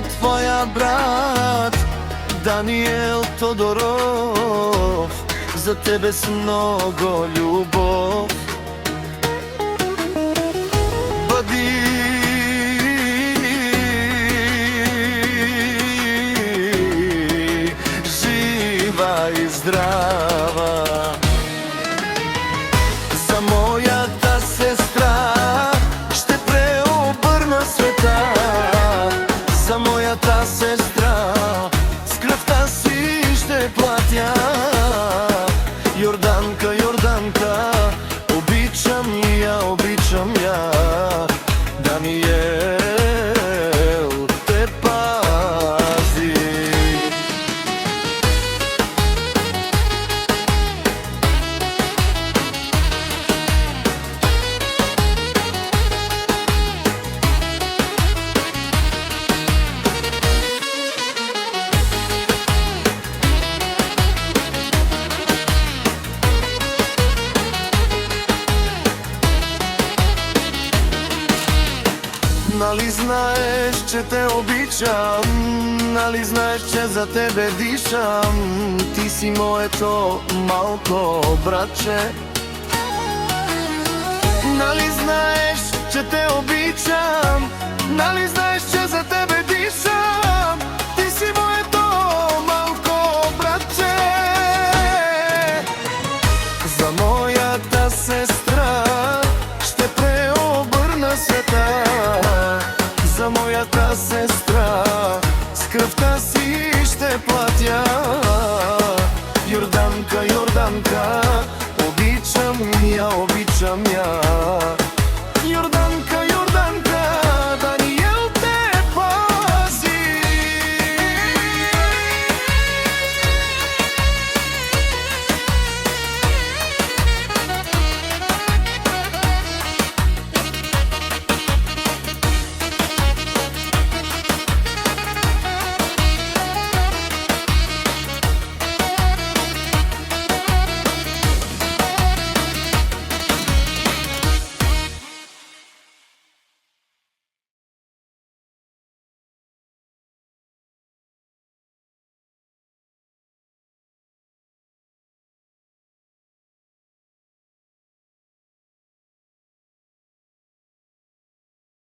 твоя брат Даниел Тодоров. За тебе с много любов. Бъди жива и здрава. За моята сестра ще преобърна света. За моята сестра с кръвта си ще платя. Йорданка, Йорданка, обичам я, Даниел те пази. Нали знаеш, че те обичам, нали знаеш, че за тебе дишам. Ти си моето малко братче. Нали знаеш, че те обичам, нали знаеш, че за тебе дишам. Ти си моето малко братче. За моята сестра ще преобърна света. За моята сестра с кръвта си ще платя. Йорданка, Йорданка, обичам я,